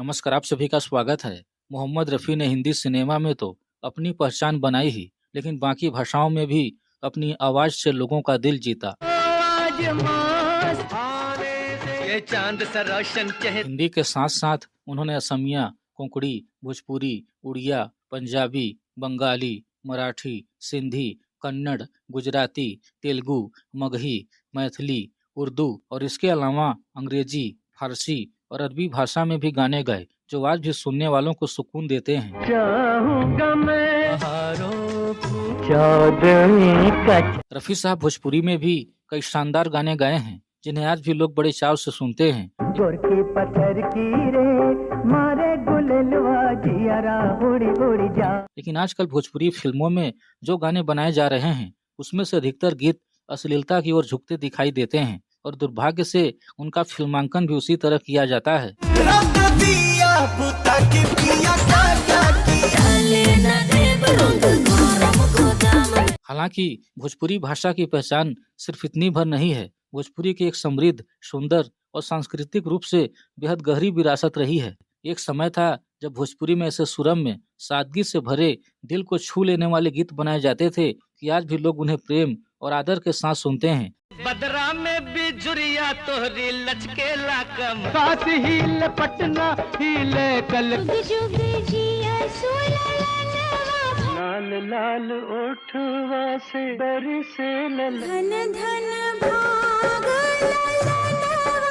नमस्कार, आप सभी का स्वागत है। मोहम्मद रफ़ी ने हिंदी सिनेमा में तो अपनी पहचान बनाई ही, लेकिन बाकी भाषाओं में भी अपनी आवाज़ से लोगों का दिल जीता। हिंदी के साथ साथ उन्होंने असमिया, कोंकणी, भोजपुरी, उड़िया, पंजाबी, बंगाली, मराठी, सिंधी, कन्नड़, गुजराती, तेलुगु, मगही, मैथिली, उर्दू और इसके अलावा अंग्रेजी, फारसी और अरबी भाषा में भी गाने गाए, जो आज भी सुनने वालों को सुकून देते हैं। रफ़ी साहब भोजपुरी में भी कई शानदार गाने गाए हैं, जिन्हें आज भी लोग बड़े चाव से सुनते हैं। लेकिन आजकल भोजपुरी फिल्मों में जो गाने बनाए जा रहे हैं, उसमें से अधिकतर गीत अश्लीलता की ओर झुकते दिखाई देते हैं और दुर्भाग्य से उनका फिल्मांकन भी उसी तरह किया जाता है। हालांकि भोजपुरी भाषा की पहचान सिर्फ इतनी भर नहीं है। भोजपुरी की एक समृद्ध, सुंदर और सांस्कृतिक रूप से बेहद गहरी विरासत रही है। एक समय था जब भोजपुरी में ऐसे सुरम्य, सादगी से भरे, दिल को छू लेने वाले गीत बनाए जाते थे कि आज भी लोग उन्हें प्रेम और आदर के साथ सुनते हैं। बदरा में बिजुरिया तोहरी लचके लाकम साथ ही लपटना ही ले कल लाल लाल ओठवा से बरसे धन धन भाग।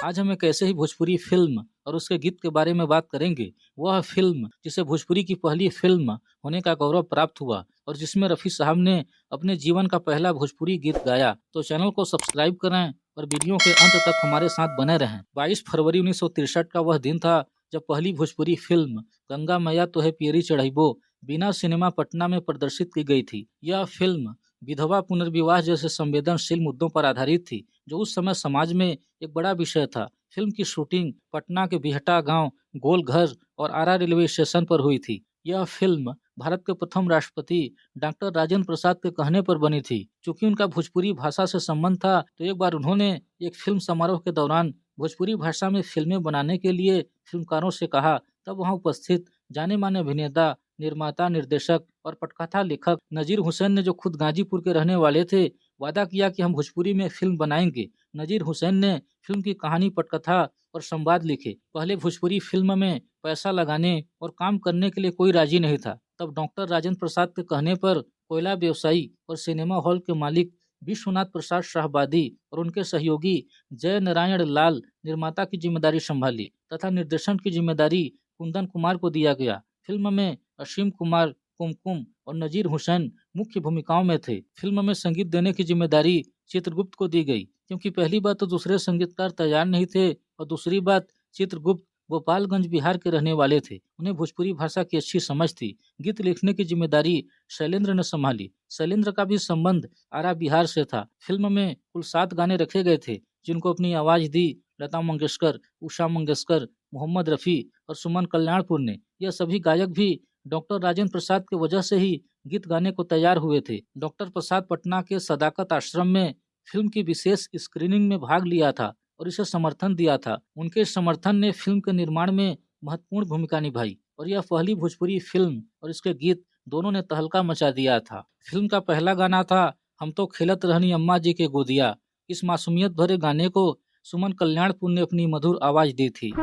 आज हम एक ऐसे ही भोजपुरी फिल्म और उसके गीत के बारे में बात करेंगे। वह फिल्म जिसे भोजपुरी की पहली फिल्म होने का गौरव प्राप्त हुआ और जिसमें रफ़ी साहब ने अपने जीवन का पहला भोजपुरी गीत गाया। तो चैनल को सब्सक्राइब करें और वीडियो के अंत तक हमारे साथ बने रहें। 22 फरवरी 1963 का वह दिन था जब पहली भोजपुरी फिल्म गंगा मैया तोहे पियरी चढ़ैबो बिना सिनेमा पटना में प्रदर्शित की गई थी। यह फिल्म विधवा पुनर्विवाह जैसे संवेदनशील मुद्दों पर आधारित थी, जो उस समय समाज में एक बड़ा विषय था। फिल्म की शूटिंग पटना के बिहटा गांव, गोलघर और आरा रेलवे स्टेशन पर हुई थी। यह फिल्म भारत के प्रथम राष्ट्रपति डॉक्टर राजेंद्र प्रसाद के कहने पर बनी थी। चूंकि उनका भोजपुरी भाषा से संबंध था, तो एक बार उन्होंने एक फिल्म समारोह के दौरान भोजपुरी भाषा में फिल्में बनाने के लिए फिल्मकारों से कहा। तब वहां उपस्थित जाने माने अभिनेता, निर्माता, निर्देशक और पटकथा लेखक नजीर हुसैन ने, जो खुद गाजीपुर के रहने वाले थे, वादा किया कि हम भोजपुरी में फिल्म बनाएंगे। नजीर हुसैन ने फिल्म की कहानी, पटकथा और संवाद लिखे। पहले भोजपुरी फिल्म में पैसा लगाने और काम करने के लिए कोई राजी नहीं था। तब डॉक्टर राजेंद्र प्रसाद के कहने पर कोयला व्यवसायी और सिनेमा हॉल के मालिक विश्वनाथ प्रसाद शाहबादी और उनके सहयोगी जय नारायण लाल निर्माता की जिम्मेदारी संभाली तथा निर्देशन की जिम्मेदारी कुंदन कुमार को दिया गया। फिल्म में असीम कुमार, कुमकुम और नजीर हुसैन मुख्य भूमिकाओं में थे। फिल्म में संगीत देने की जिम्मेदारी चित्रगुप्त को दी गई, क्योंकि पहली बात तो दूसरे संगीतकार तैयार नहीं थे और दूसरी बात चित्रगुप्त गोपालगंज बिहार के रहने वाले थे। उन्हें भोजपुरी भाषा की अच्छी समझ थी। गीत लिखने की जिम्मेदारी शैलेंद्र ने संभाली। शैलेंद्र का भी संबंध आरा बिहार से था। फिल्म में कुल 7 गाने रखे गए थे, जिनको अपनी आवाज दी लता मंगेशकर, उषा मंगेशकर, मोहम्मद रफ़ी और सुमन कल्याणपुर ने। यह सभी गायक भी डॉक्टर राजेंद्र प्रसाद की वजह से ही गीत गाने को तैयार हुए थे। डॉक्टर प्रसाद पटना के सदाकत आश्रम में फिल्म की विशेष स्क्रीनिंग में भाग लिया था और इसे समर्थन दिया था। उनके समर्थन ने फिल्म के निर्माण में महत्वपूर्ण भूमिका निभाई और यह पहली भोजपुरी फिल्म और इसके गीत दोनों ने तहलका मचा दिया था। फिल्म का पहला गाना था हम तो खेलत रहनी अम्मा जी के गोदिया। इस मासूमियत भरे गाने को सुमन कल्याणपुर ने अपनी मधुर आवाज दी थी।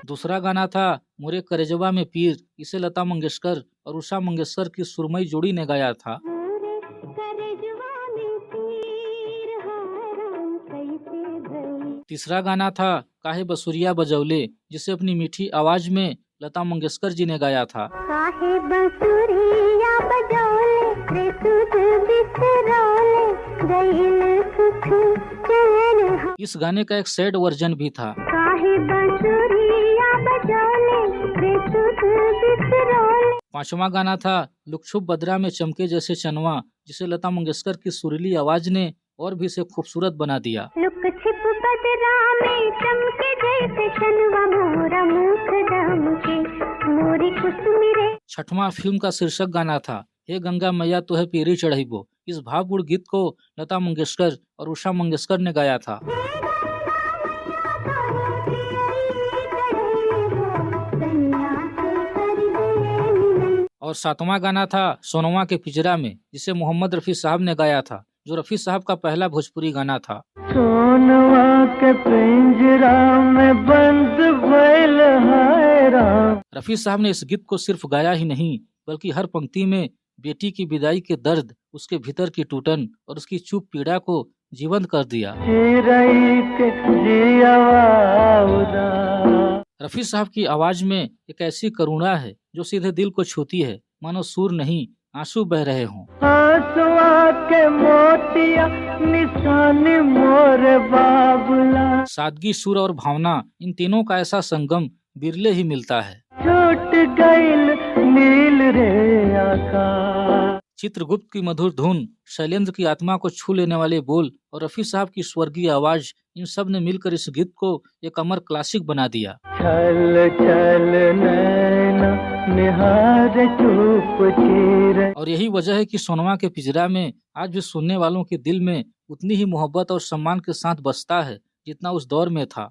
दूसरा गाना था मोरे करेजवा में पीर। इसे लता मंगेशकर और उषा मंगेशकर की सुरमई जोड़ी ने गाया था। तीसरा गाना था काहे बसुरिया बजौले, जिसे अपनी मीठी आवाज में लता मंगेशकर जी ने गाया था। काहे बसुरिया बजौले, रे सुध बिसरौले, गइल सुख चैन। इस गाने का एक सैड वर्जन भी था। काहे बसुरिया बजौले, रे सुध बिसरौले। पांचवा गाना था लुकछुप बदरा में चमके जैसे चनवा, जिसे लता मंगेशकर की सुरीली आवाज ने और भी इसे खूबसूरत बना दिया। छठवां फिल्म का शीर्षक गाना था हे गंगा मैया तोहे पियरी चढ़ैबो। इस भावपूर्ण गीत को लता मंगेशकर और उषा मंगेशकर ने गाया था। और 7वां गाना था सोनवा के पिंजरा में, जिसे मोहम्मद रफी साहब ने गाया था, जो रफी साहब का पहला भोजपुरी गाना था। सोनवा के पिंजरा में बंद भइल है राम। रफी साहब ने इस गीत को सिर्फ गाया ही नहीं, बल्कि हर पंक्ति में बेटी की विदाई के दर्द, उसके भीतर की टूटन और उसकी चुप पीड़ा को जीवंत कर दिया। रफी साहब की आवाज में एक ऐसी करुणा है जो सीधे दिल को छूती है, मानो सुर नहीं आंसू बह रहे हों। के मोतिया निशानी मोर बाबुला। सादगी, सुर और भावना, इन तीनों का ऐसा संगम बिरले ही मिलता है। छूट गइल नील रे आकाश। चित्रगुप्त की मधुर धुन, शैलेंद्र की आत्मा को छू लेने वाले बोल और रफी साहब की स्वर्गीय आवाज, इन सब ने मिलकर इस गीत को एक अमर क्लासिक बना दिया। चल चल नैना निहार चुप चीर। और यही वजह है कि सोनवा के पिंजरा में आज भी सुनने वालों के दिल में उतनी ही मोहब्बत और सम्मान के साथ बसता है जितना उस दौर में था।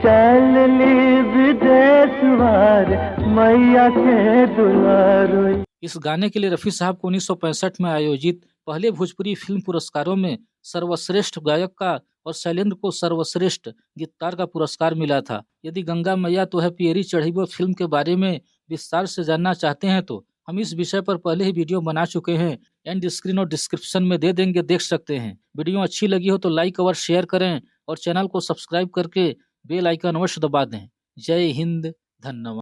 चल ली विदेश वार मैया के दुलार। इस गाने के लिए रफी साहब को 1965 में आयोजित पहले भोजपुरी फिल्म पुरस्कारों में सर्वश्रेष्ठ गायक का और शैलेंद्र को सर्वश्रेष्ठ गीतकार का पुरस्कार मिला था। यदि गंगा मैया तो है पियरी चढ़ी वो फिल्म के बारे में विस्तार से जानना चाहते हैं तो हम इस विषय पर पहले ही वीडियो बना चुके हैं, एंड स्क्रीन और डिस्क्रिप्शन में दे देंगे, देख सकते हैं। वीडियो अच्छी लगी हो तो लाइक और शेयर करें और चैनल को सब्सक्राइब करके बेल आइकन अवश्य दबा दें। जय हिंद, धन्यवाद।